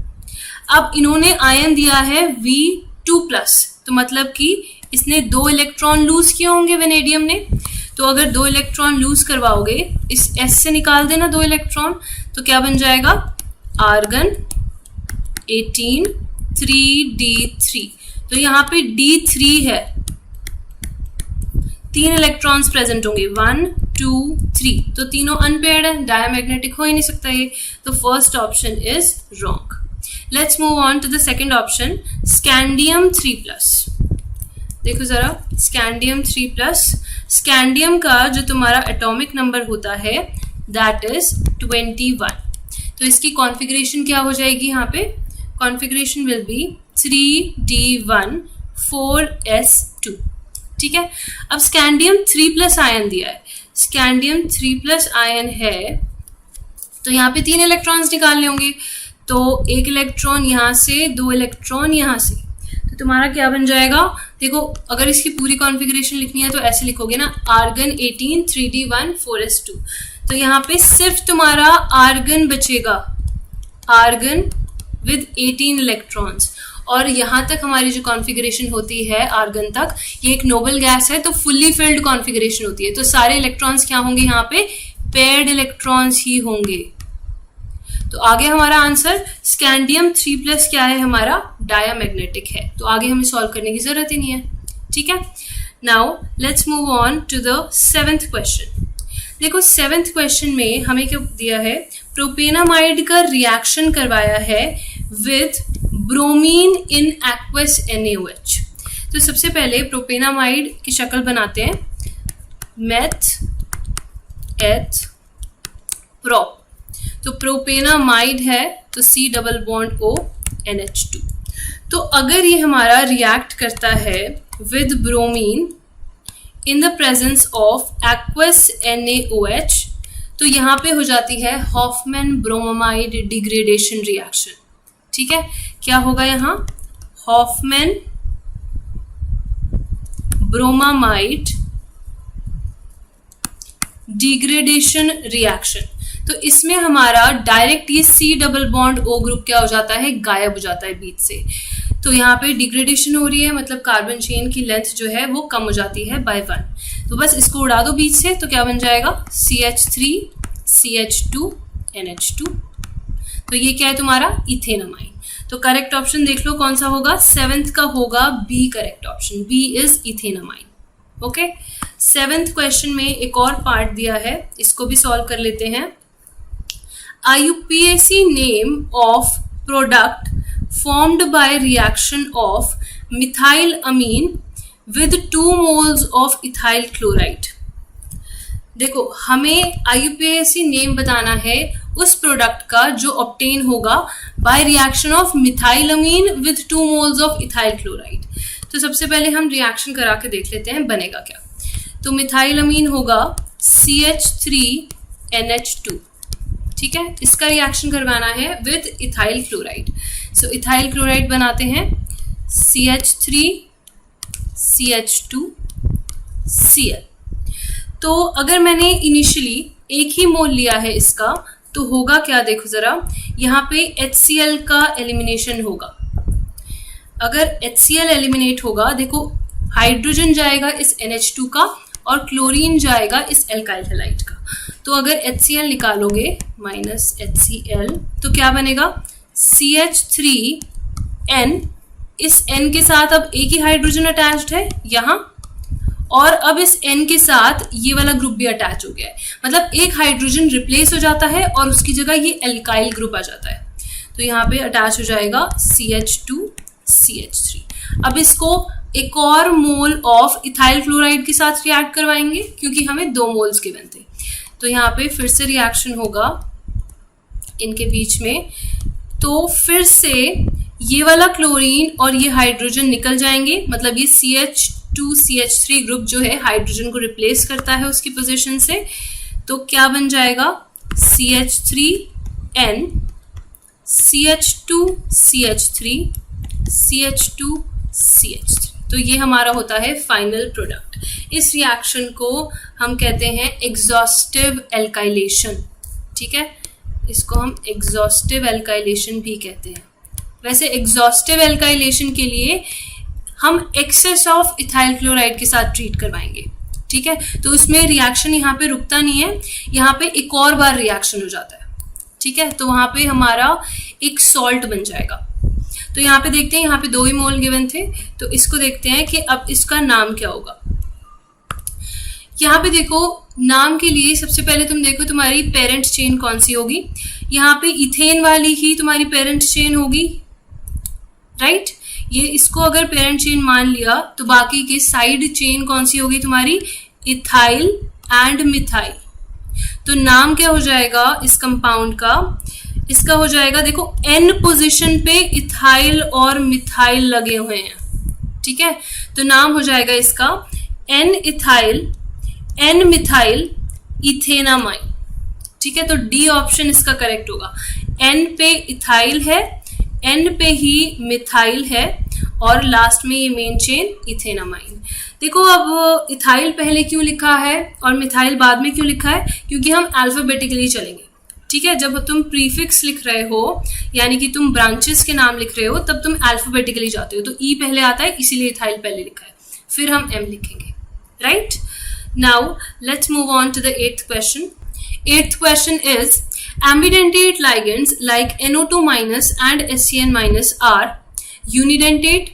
अब इन्होंने आयन दिया है V2+, तो मतलब कि इसने 2 इलेक्ट्रॉन लूज किए होंगे वेनेडियम ने। तो अगर 2 इलेक्ट्रॉन लूज करवाओगे, इस S से निकाल देना 2 इलेक्ट्रॉन, तो क्या बन जाएगा आर्गन 18 3D3। तो यहाँ पे D3 है, 3 इलेक्ट्रॉन्स प्रेजेंट होंगे 1 2 3, तो तीनों अनपेयर्ड है, डायमैग्नेटिक हो ही नहीं सकता ये। तो first option is wrong. Let's move on to the second option, scandium 3+। देखो जरा, स्कैंडियम 3+, स्कैंडियम का जो तुम्हारा एटॉमिक नंबर होता है दैट इज 21। तो इसकी कॉन्फ़िगरेशन क्या हो जाएगी, यहाँ पे configuration will B 3D1 4s2, ठीक है। अब स्कैंडियम 3+ आयन दिया है, स्कैंडियम 3+ आयन है, तो यहाँ पे 3 इलेक्ट्रॉन्स निकालने होंगे। तो 1 इलेक्ट्रॉन यहाँ से, 2 इलेक्ट्रॉन यहाँ से, तो तुम्हारा क्या बन जाएगा, देखो अगर इसकी पूरी कॉन्फ़िगरेशन लिखनी है तो ऐसे लिखोगे ना, आर्गन 18 3D1 4s2। तो यहाँ पे सिर्फ तुम्हारा आर्गन बचेगा, आर्गन विद 18 इलेक्ट्रॉन्स। और यहाँ तक हमारी जो कॉन्फ़िगरेशन होती है आर्गन तक, ये एक नोबल गैस है, तो फुल्ली फिल्ड कॉन्फ़िगरेशन होती है। तो सारे इलेक्ट्रॉन्स क्या होंगे, यहाँ पे पेयर्ड इलेक्ट्रॉन्स ही होंगे। तो आगे हमारा आंसर स्कैंडियम 3+ क्या है, हमारा डायामैग्नेटिक है। तो आगे हमें सॉल्व करने की जरूरत ही नहीं है, ठीक है। Now let's move on to the 7th question. देखो 7th क्वेश्चन में हमें क्या दिया है, प्रोपेनामाइड का रिएक्शन करवाया है with bromine in aqueous NaOH। तो सबसे पहले प्रोपेनामाइड की शक्ल बनाते हैं, मेथ एथ प्रोप। तो प्रोपेनामाइड है तो C double bond O NH2। तो अगर ये हमारा रिएक्ट करता है with bromine in the presence of aqueous NaOH, तो यहाँ पे हो जाती है हॉफमैन ब्रोमामाइड डिग्रेडेशन रिएक्शन। ठीक है, क्या होगा यहाँ? Hofmann bromamide degradation reaction. तो इसमें हमारा डायरेक्ट ये C double bond O group क्या हो जाता है? गायब हो जाता है बीच से। तो यहाँ पे डिग्रेडेशन हो रही है, मतलब कार्बन चेन की लेंथ जो है वो कम हो जाती है by 1। तो बस इसको उड़ा दो बीच से, तो क्या बन जाएगा? CH3 CH2 NH2। तो ये क्या है तुम्हारा? इथेनामाइन। तो करेक्ट ऑप्शन देख लो कौन सा होगा? 7th का होगा B correct option. B is ethanamine. Okay, 7th question में एक और पार्ट दिया है, इसको भी सॉल्व कर लेते हैं। IUPAC name of product formed by reaction of methylamine with 2 moles of ethyl chloride। देखो, हमें IUPAC नेम बताना है उस प्रोडक्ट का जो ऑब्टेन होगा by reaction of methylamine with 2 moles of ethyl chloride. तो सबसे पहले हम रिएक्शन करा के देख लेते हैं बनेगा क्या। तो मिथाइलामीन होगा CH3NH2। ठीक है, इसका रिएक्शन करवाना है with ethyl chloride. So ethyl chloride बनाते हैं CH3 CH2 Cl। तो अगर मैंने इनिशियली एक ही मोल लिया है इसका, तो होगा क्या? देखो जरा, यहाँ पे HCl का एलिमिनेशन होगा। अगर HCl एलिमिनेट होगा, देखो हाइड्रोजन जाएगा इस NH2 का और क्लोरीन जाएगा इस एल्काइल हैलाइड का। तो अगर HCl निकालोगे माइनस HCl, तो क्या बनेगा? CH3N। इस N के साथ अब एक ही हाइड्रोजन अटैच्ड है यहाँ, और अब इस N के साथ ये वाला ग्रुप भी अटैच हो गया है, मतलब एक हाइड्रोजन रिप्लेस हो जाता है और उसकी जगह ये एल्काइल ग्रुप आ जाता है। तो यहाँ पे अटैच हो जाएगा CH2 CH3। अब इसको एक और मोल ऑफ इथाइल क्लोराइड के साथ रिएक्ट करवाएंगे, क्योंकि हमें 2 मोल्स गिवन थे। तो यहाँ पे फिर से रिएक्शन होगा इनके बीच में। तो फिर से ये वाला क्लोरीन और ये हाइड्रोजन निकल जाएंगे, मतलब ये CH2 CH3 ग्रुप जो है हाइड्रोजन को रिप्लेस करता है उसकी पोजीशन से। तो क्या बन जाएगा? CH3N CH2 CH3 CH2 CH3। तो ये हमारा होता है फाइनल प्रोडक्ट। इस रिएक्शन को हम कहते हैं एग्जॉस्टिव एल्काइलेशन। ठीक है, इसको हम एग्जॉस्टिव एल्काइलेशन भी कहते हैं। वैसे एग्जॉस्टिव एल्काइलेशन के लिए हम एक्सेस ऑफ इथाइल क्लोराइड के साथ ट्रीट करवाएंगे। ठीक है, तो उसमें रिएक्शन यहाँ पे रुकता नहीं है, यहाँ पे एक और बार रिएक्शन हो जाता है। ठीक है, तो वहाँ पे हमारा एक सॉल्ट बन जाएगा। तो यहाँ पे देखते हैं, यहाँ पे 2 ही मोल गिवन थे, तो इसको देखते हैं कि अब इसका नाम क्या होगा। यहाँ पे देखो, नाम के लिए सबसे पहले तुम देखो तुम्हारी पेरेंट चेन कौन सी होगी। यहाँ पे इथेन वाली ही तुम्हारी पेरेंट चेन होगी, राइट। ये इसको अगर पेरेंट चेन मान लिया, तो बाकी की साइड चेन कौन सी होगी तुम्हारी? Ethyl and methyl. तो नाम क्या हो जाएगा इस कंपाउंड का? इसका हो जाएगा, देखो N पोजीशन पे इथाइल और मिथाइल लगे हुए हैं। ठीक है, तो नाम हो जाएगा इसका N ethyl N methyl ethanamine. ठीक है, तो D ऑप्शन इसका करेक्ट होगा। N पे इथाइल है, N पे ही मिथाइल है, और लास्ट में ये मेन चेन इथेनामाइन। देखो, अब इथाइल पहले क्यों लिखा है और मिथाइल बाद में क्यों लिखा है? क्योंकि हम अल्फाबेटिकली चलेंगे। ठीक है, जब तुम प्रीफिक्स लिख रहे हो, यानी कि तुम ब्रांचेस के नाम लिख रहे हो, तब तुम अल्फाबेटिकली जाते हो। तो ई पहले आता है, इसीलिए इथाइल पहले लिखा है, फिर हम एम लिखेंगे, right. Now let's move on to the 8th question. 8th question is, ambidentate ligands like NO2 minus and SCN minus are unidentate,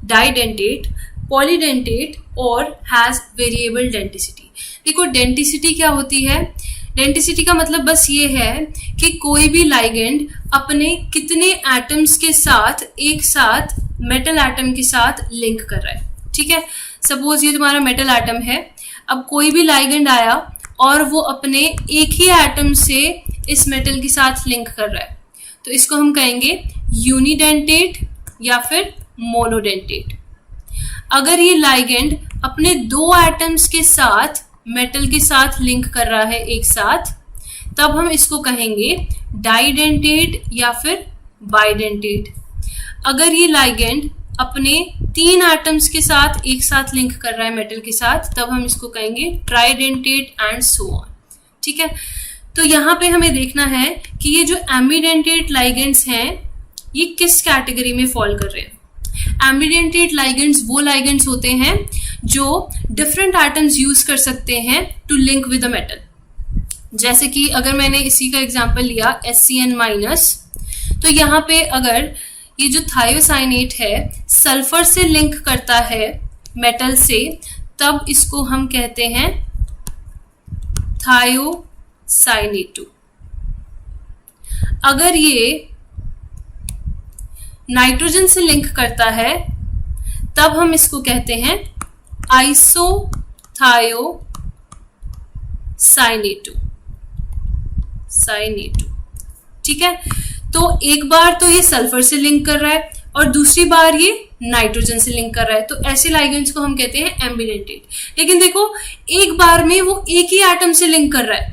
didentate, polydentate और has variable denticity। देखो डेंटिसिटी क्या होती है? इडेंटिसिटी का मतलब बस ये है कि कोई भी लाइगेंड अपने कितने एटम्स के साथ एक साथ मेटल एटम के साथ लिंक कर रहा है। ठीक है, सपोज ये तुम्हारा मेटल एटम है, अब कोई भी लाइगेंड आया और वो अपने एक ही एटम से इस मेटल के साथ लिंक कर रहा है, तो इसको हम कहेंगे यूनिडेंटेट या फिर मोनोडेंटेट। अगर ये लाइगेंड अपने दो एटम्स के साथ मेटल के साथ लिंक कर रहा है एक साथ, तब हम इसको कहेंगे डाइडेंटेट या फिर बाइडेंटेट। अगर ये लाइगेंड अपने तीन एटम्स के साथ एक साथ लिंक कर रहा है मेटल के साथ, तब हम इसको कहेंगे ट्राइडेंटेट एंड सो ऑन। ठीक है, तो यहाँ पे हमें देखना है कि ये जो एम्बिडेंटेट लाइगेंड्स हैं ये किस कैटेगरी में फॉल कर रहे हैं। एम्बिडेंटेट लाइगेंड्स वो लाइगेंड्स होते हैं जो डिफरेंट एटम्स यूज कर सकते हैं to link with a metal. जैसे कि अगर मैंने इसी का एग्जांपल लिया SCN-, तो यहाँ पे अगर ये जो थायोसाइनेट है सल्फर से लिंक करता है मेटल से, तब इसको हम कहते हैं थायोसाइनेट। अगर ये नाइट्रोजन से लिंक करता है तब हम इसको कहते हैं आइसोथायोसाइनेट। ठीक है, तो एक बार तो ये सल्फर से लिंक कर रहा है और दूसरी बार ये नाइट्रोजन से लिंक कर रहा है, तो ऐसे लाइगेंड्स को हम कहते हैं एम्बिडेंटेट। लेकिन देखो एक बार में वो एक ही एटम से लिंक कर रहा है,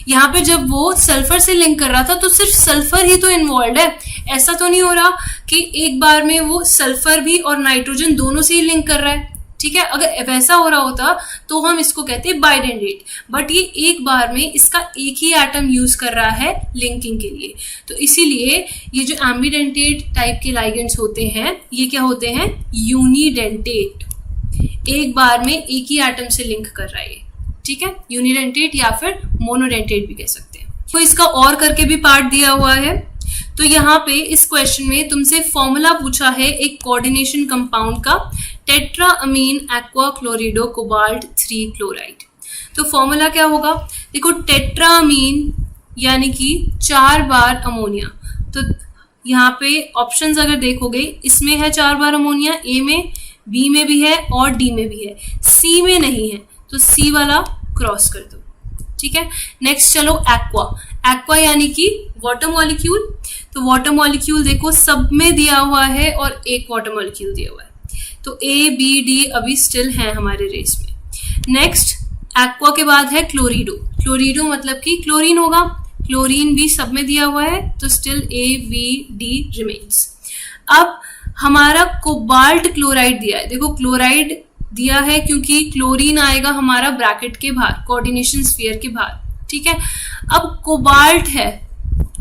यहाँ पे जब वो सल्फर से लिंक कर रहा था तो सिर्फ सल्फर ही तो इन्वॉल्व है, ऐसा तो नहीं हो रहा कि एक बार में वो सल्फर भी और नाइट्रोजन दोनों से ही लिंक कर रहा है। ठीक है, अगर वैसा हो रहा होता तो हम इसको कहते हैं बाइडेंटेट, बट ये एक बार में इसका एक ही एटम यूज कर रहा है लिंकिंग के लिए, तो इसीलिए ये जो एम्बिडेंटेट टाइप के लाइगेंड्स होते हैं ये क्या होते हैं, यूनिडेंटेट। एक बार में एक ही एटम से लिंक कर रहा है। ठीक है, यूनिडेंटेट या फिर मोनोडेंटेट भी कह सकते हैं। तो इसका और करके भी पार्ट दिया हुआ है। तो यहाँ पे इस क्वेश्चन में तुमसे फॉर्मूला पूछा है एक कोऑर्डिनेशन कंपाउंड का, tetra amine aqua क्लोरिडो cobalt 3 chloride. तो फॉर्मूला क्या होगा, देखो टेट्रा अमीन यानी कि 4 बार अमोनिया। तो यहाँ पे ऑप्शंस अगर देखोगे इसमें है 4 बार अमोनिया, ए में, बी में भी है और डी में भी है, सी में नहीं है, तो सी वाला क्रॉस कर दो। ठीक है, नेक्स्ट चलो एक्वा। एक्वा यानी कि वाटर मॉलिक्यूल। तो वाटर मॉलिक्यूल देखो सब में दिया हुआ है और एक वाटर मॉलिक्यूल दिया हुआ है, तो ए बी डी अभी स्टिल हैं हमारे रेस में। नेक्स्ट एक्वा के बाद है क्लोरिडो। क्लोरिडो मतलब कि क्लोरीन होगा, क्लोरीन भी सब में दिया हुआ है, तो still A B D remains. अब हमारा कोबाल्ट क्लोराइड दिया है, देखो क्लोराइड दिया है क्योंकि क्लोरीन आएगा हमारा ब्रैकेट के बाहर, कोऑर्डिनेशन स्फीयर के बाहर। ठीक है, अब कोबाल्ट है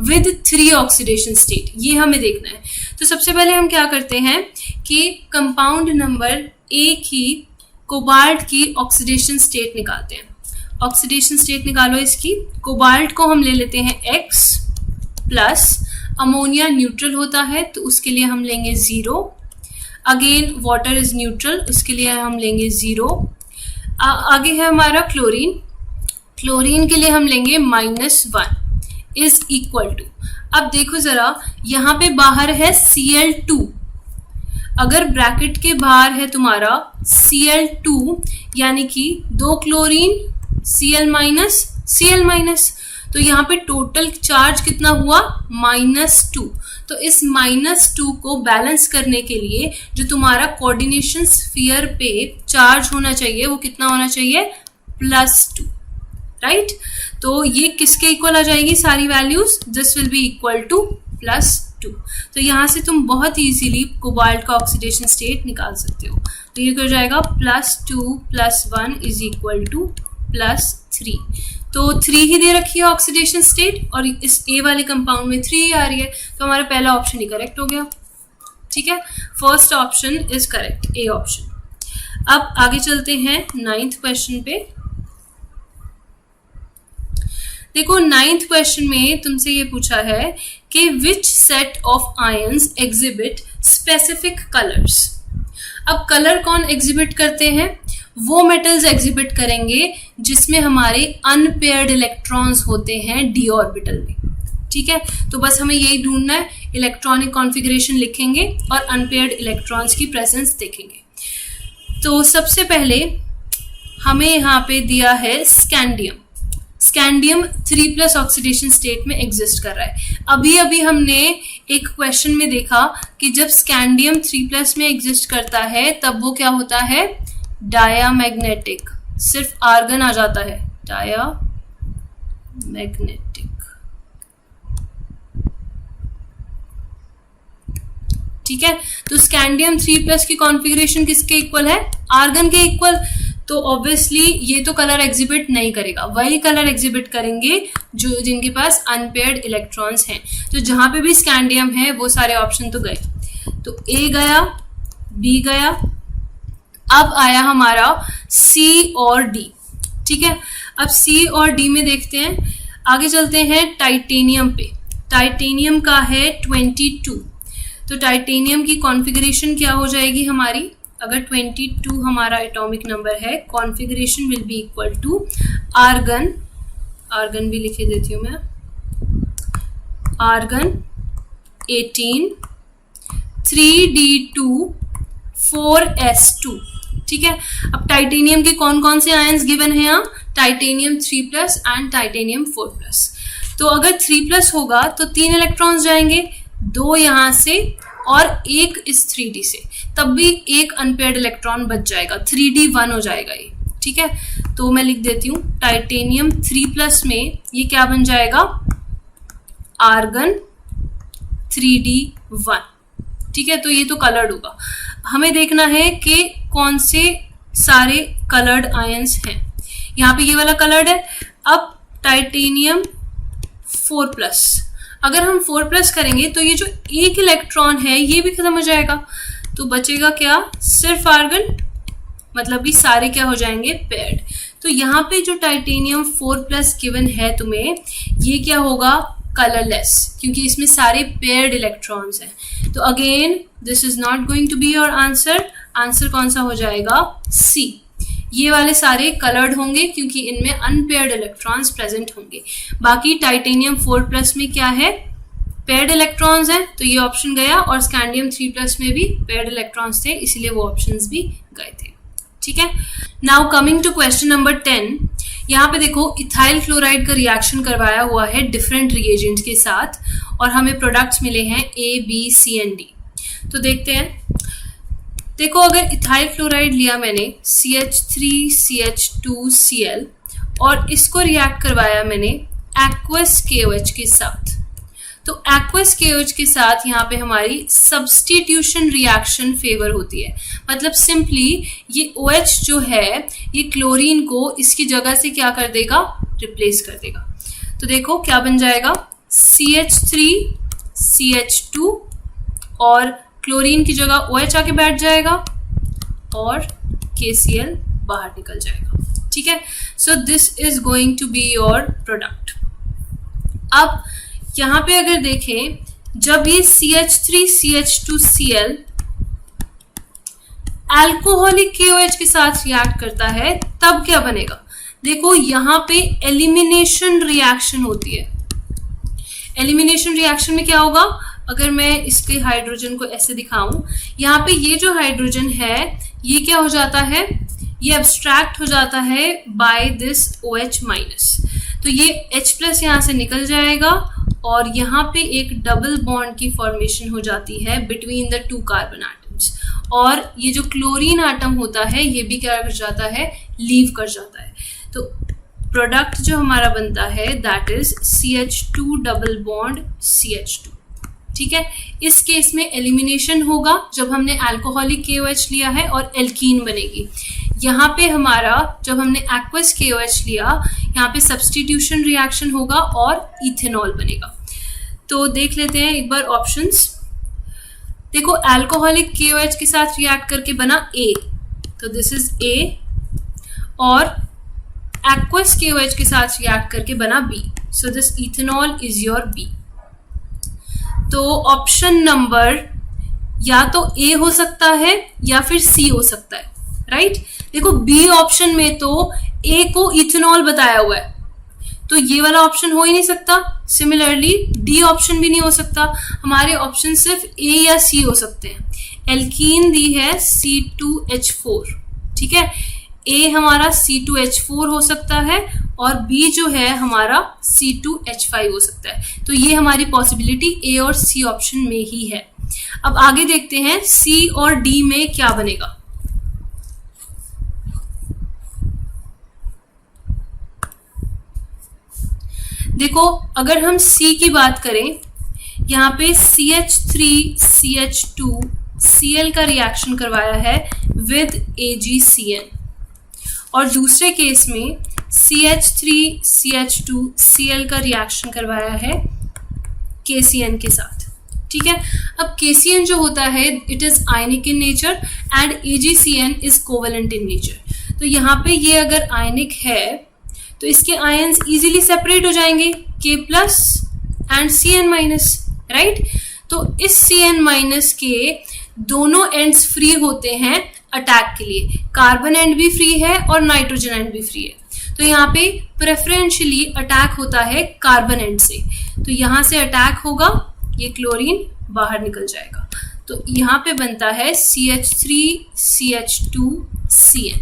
विद 3 ऑक्सीडेशन स्टेट, ये हमें देखना है। तो सबसे पहले हम क्या करते हैं कि कंपाउंड नंबर 1 की कोबाल्ट की ऑक्सीडेशन स्टेट निकालते हैं। ऑक्सीडेशन स्टेट निकालो इसकी। कोबाल्ट को हम ले लेते हैं X प्लस, अमोनिया न्यूट्रल होता है तो उसके लिए हम लेंगे 0। अगेन वाटर इज न्यूट्रल, उसके लिए हम लेंगे 0। आगे है हमारा क्लोरीन। क्लोरीन के लिए हम लेंगे -1 इज इक्वल टू, अब देखो जरा यहाँ पे बाहर है Cl2। अगर ब्रैकेट के बाहर है तुम्हारा Cl2 यानी कि 2 क्लोरीन Cl-, तो यहाँ पे टोटल चार्ज कितना हुआ, -2। तो इस -2 को बैलेंस करने के लिए जो तुम्हारा कोऑर्डिनेशन स्फीयर पे चार्ज होना चाहिए वो कितना होना चाहिए, +2, राइट। तो ये किसके इक्वल आ जाएगी सारी values, this will be equal to +2। तो यहाँ से तुम बहुत इजीली कोबाल्ट का ऑक्सीडेशन स्टेट निकाल सकते हो। तो ये हो जाएगा +2 + 1 इज इक्वल टू +3। तो 3 ही दे रखी है ऑक्सीडेशन स्टेट और इस ए वाले कंपाउंड में 3 आ रही है, तो हमारा पहला ऑप्शन ही करेक्ट हो गया। ठीक है, first option is correct, A option. अब आगे चलते हैं 9th क्वेश्चन पे। देखो 9th क्वेश्चन में तुमसे ये पूछा है कि which set of ions exhibit specific colours. अब कलर कौन एग्जिबिट करते हैं, वो मेटल्स एग्जिबिट करेंगे जिसमें हमारे अनपेयर्ड इलेक्ट्रॉन्स होते हैं डी ऑर्बिटल में। ठीक है, तो बस हमें यही ढूंढना है, इलेक्ट्रॉनिक कॉन्फ़िगरेशन लिखेंगे और अनपेयर्ड इलेक्ट्रॉन्स की प्रेजेंस देखेंगे। तो सबसे पहले हमें यहाँ पे दिया है स्कैंडियम। स्कैंडियम 3+ ऑक्सीडेशन स्टेट में एग्जिस्ट कर रहा है। अभी अभी हमने एक क्वेश्चन में देखा कि जब स्कैंडियम 3+ में एग्जिस्ट करता है तब वो क्या होता है, डायामैग्नेटिक। सिर्फ आर्गन आ जाता है, डायामैग्नेटिक। ठीक है, तो स्कैंडियम 3+ की कॉन्फ़िगरेशन किसके इक्वल है, आर्गन के इक्वल। तो ऑब्वियसली ये तो कलर एग्जिबिट नहीं करेगा, वही कलर एग्जिबिट करेंगे जो जिनके पास अनपेयर्ड इलेक्ट्रॉन्स हैं। तो जहां पे भी स्कैंडियम है वो सारे ऑप्शन तो गए, तो ए गया, बी गया, अब आया हमारा सी और डी। ठीक है, अब सी और डी में देखते हैं, आगे चलते हैं टाइटेनियम पे। टाइटेनियम का है 22, तो टाइटेनियम की कॉन्फ़िगरेशन क्या हो जाएगी हमारी, अगर 22 हमारा एटॉमिक नंबर है, configuration will be equal to argon, argon भी लिखे देती हूँ मैं, आर्गन 18, 3d2 4s2। ठीक है, अब टाइटेनियम के कौन कौन से आयंस गिवन है यहाँ, टाइटेनियम 3+ एंड टाइटेनियम 4+। तो अगर 3+ होगा तो 3 इलेक्ट्रॉन्स जाएंगे, 2 यहाँ से और 1 इस 3d से, तब भी एक अनपेयर्ड इलेक्ट्रॉन बच जाएगा, 3d1 हो जाएगा ये। ठीक है, तो मैं लिख देती हूँ टाइटेनियम 3+ में ये क्या बन जाएगा, आर्गन 3d1। ठीक है, तो ये तो कलर्ड होगा। हमें देखना है कि कौन से सारे कलर्ड आयंस हैं। यहाँ पे ये वाला कलर्ड है। अब टाइटेनियम 4+, अगर हम 4+ करेंगे तो ये जो एक इलेक्ट्रॉन है ये भी खत्म हो जाएगा, तो बचेगा क्या, सिर्फ आर्गन, मतलब कि सारे क्या हो जाएंगे, पेयर्ड। तो यहाँ पे जो टाइटेनियम 4+ गिवन है तुम्हें, ये क्या होगा, कलरलेस, क्योंकि इसमें सारे पेयर्ड इलेक्ट्रॉन्स हैं। तो again this is not going to be your answer. Answer कौन सा हो जाएगा, सी। ये वाले सारे कलर्ड होंगे क्योंकि इनमें अनपेयर्ड इलेक्ट्रॉन्स प्रेजेंट होंगे। बाकी टाइटेनियम 4+ में क्या है, पेयर्ड इलेक्ट्रॉन्स हैं, तो ये ऑप्शन गया, और स्कैंडियम 3+ में भी पेयर्ड इलेक्ट्रॉन्स थे, इसलिए वो ऑप्शंस भी गए थे। ठीक है, now coming to question number 10। यहाँ पे देखो इथाइल क्लोराइड का रिएक्शन करवाया हुआ है डिफरेंट रिएजेंट के साथ, और हमें प्रोडक्ट्स मिले हैं A, B, C and D। तो देखते हैं। देखो अगर इथाइल क्लोराइड लिया मैंने CH3CH2Cl और इसको रिएक्ट करवाया मैंने एक्वस KOH के साथ, तो एक्वस KOH के साथ यहाँ पे हमारी सब्स्टिट्यूशन रिएक्शन फेवर होती है। मतलब सिंपली ये OH जो है ये क्लोरीन को इसकी जगह से क्या कर देगा, रिप्लेस कर देगा। तो देखो क्या बन जाएगा, CH3CH2 और क्लोरीन की जगह OH आके बैठ जाएगा और KCl बाहर निकल जाएगा। ठीक है, so this is going to be your product. अब यहाँ पे अगर देखें, जब ये CH3CH2Cl अल्कोहलिक KOH के साथ रिएक्ट करता है तब क्या बनेगा। देखो यहाँ पे एलिमिनेशन रिएक्शन होती है। एलिमिनेशन रिएक्शन में क्या होगा, अगर मैं इसके हाइड्रोजन को ऐसे दिखाऊं, यहाँ पे ये जो हाइड्रोजन है ये क्या हो जाता है, ये एब्स्ट्रैक्ट हो जाता है बाय दिस OH-, तो ये H+ यहाँ से निकल जाएगा और यहाँ पे एक डबल बॉन्ड की फॉर्मेशन हो जाती है बिटवीन द 2 कार्बन एटम्स, और ये जो क्लोरीन एटम होता है ये भी क्या कर जाता है, लीव कर जाता है। तो प्रोडक्ट जो हमारा बनता है that is CH2 double bond CH2। ठीक है, इस केस में एलिमिनेशन होगा जब हमने अल्कोहलिक KOH लिया है और एल्कीन बनेगी। यहाँ पे हमारा जब हमने एक्वस KOH लिया, यहाँ पे सब्स्टिट्यूशन रिएक्शन होगा और इथेनॉल बनेगा। तो देख लेते हैं एक बार ऑप्शंस। देखो अल्कोहलिक KOH के साथ रिएक्ट करके बना A, तो दिस इज A, और एक्वस KOH के साथ रिएक्ट करके बना B, so this ethanol is your B। तो ऑप्शन नंबर या तो A हो सकता है या फिर C हो सकता है, राइट। देखो बी ऑप्शन में तो ए को इथेनॉल बताया हुआ है, तो ये वाला ऑप्शन हो ही नहीं सकता। सिमिलरली डी ऑप्शन भी नहीं हो सकता, हमारे ऑप्शन सिर्फ ए या सी हो सकते हैं। एल्कीन दी है C2H4, ठीक है, ए हमारा C2H4 हो सकता है और बी जो है हमारा C2H5 हो सकता है। तो ये हमारी पॉसिबिलिटी ए और सी ऑप्शन में ही है। अब आगे देखते हैं सी और डी में क्या बनेगा। देखो अगर हम सी की बात करें, यहाँ पे CH3CH2 Cl का रिएक्शन करवाया है विद AgCN, और दूसरे केस में CH3CH2 Cl का रिएक्शन करवाया है KCN के साथ, ठीक है। अब KCN जो होता है it is ionic in nature and AgCN is covalent in nature. तो यहाँ पे ये अगर आयनिक है तो इसके आयंस इजीली सेपरेट हो जाएंगे, K plus and Cn minus, right. तो इस Cn माइनस के दोनों एंड्स फ्री होते हैं अटैक के लिए, कार्बन एंड भी फ्री है और नाइट्रोजन एंड भी फ्री है। तो यहाँ पे प्रेफरेंशियली अटैक होता है कार्बन एंड से, तो यहाँ से अटैक होगा, ये क्लोरीन बाहर निकल जाएगा, तो यहाँ पे बनता है CH3CH2Cn,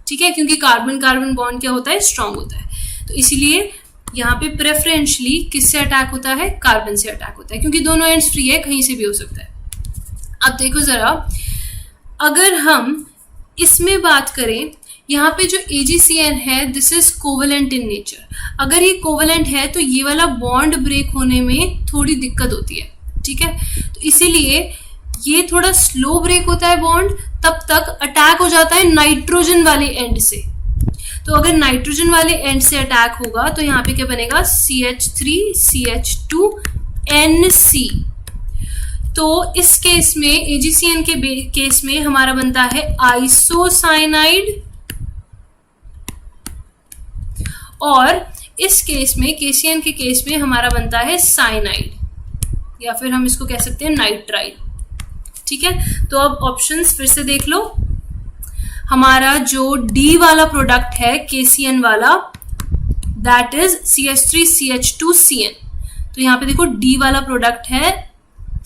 ठीक है, क्योंकि कार्बन कार्बन बॉन्ड क्या होता है, स्ट्रांग होता है। तो इसीलिए यहाँ पे प्रेफरेंशियली किससे अटैक होता है, कार्बन से अटैक होता है, क्योंकि दोनों एंड्स फ्री है, कहीं से भी हो सकता है। अब देखो जरा, अगर हम इसमें बात करें, यहाँ पे जो AgCN है this is covalent in nature. अगर ये कोवेलेंट है तो ये वाला बॉन्ड ब्रेक होने में थोड़ी दिक्कत होती है, ठीक है। तो इसीलिए ये थोड़ा स्लो ब्रेक होता है बॉन्ड, तब तक अटैक हो जाता है नाइट्रोजन वाले एंड से। तो अगर नाइट्रोजन वाले एंड से अटैक होगा तो यहाँ पे क्या बनेगा, CH3CH2NC। तो इस केस में AgCN के केस में हमारा बनता है आइसोसाइनाइड, और इस केस में KCN के केस में हमारा बनता है साइनाइड, या फिर हम इसको कह सकते हैं नाइट्राइल, ठीक है। तो अब ऑप्शंस फिर से देख लो, हमारा जो डी वाला प्रोडक्ट है KCN वाला दैट इज CH3CH2CN। तो यहाँ पे देखो डी वाला प्रोडक्ट है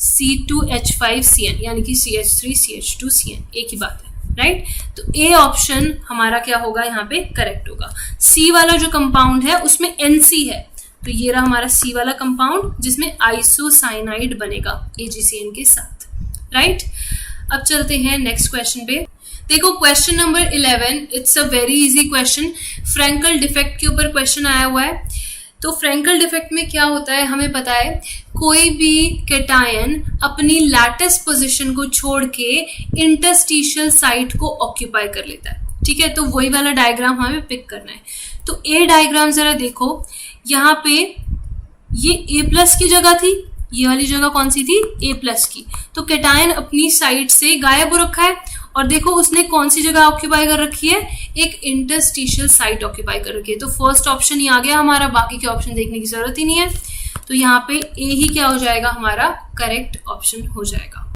C2H5CN, यानी कि CH3CH2CN, एक ही बात है, राइट। तो ए ऑप्शन हमारा क्या होगा, यहाँ पे करेक्ट होगा। सी वाला जो कंपाउंड है उसमें NC है, तो ये रहा हमारा सी वाला कंपाउंड जिसमें आइसोसाइनाइड बनेगा AgCN के साथ, राइट। अब चलते हैं नेक्स्ट क्वेश्चन पे। देखो question number 11, it's a very easy question, Frenkel defect के ऊपर क्वेश्चन आया हुआ है। तो फ्रैंकल डिफेक्ट में क्या होता है, हमें पता है कोई भी कैटायन अपनी लैटिस पोजीशन को छोड़ के इंटरस्टिशियल साइट को ऑक्यूपाई कर लेता है, ठीक है। तो वही वाला डायग्राम हमें पिक करना है। तो ए डायग्राम जरा देखो, यहाँ पे ये A+ की जगह थी, ये वाली जगह कौन सी थी, A+ की। तो कैटायन अपनी साइड से गायब हो रखा है, और देखो उसने कौन सी जगह ऑक्यूपाई कर रखी है, एक इंटरस्टिशियल साइट ऑक्यूपाई कर रखी है। तो फर्स्ट ऑप्शन ही आ गया हमारा, बाकी के ऑप्शन देखने की जरूरत ही नहीं है। तो यहाँ पे ए ही क्या हो जाएगा, हमारा करेक्ट ऑप्शन हो जाएगा।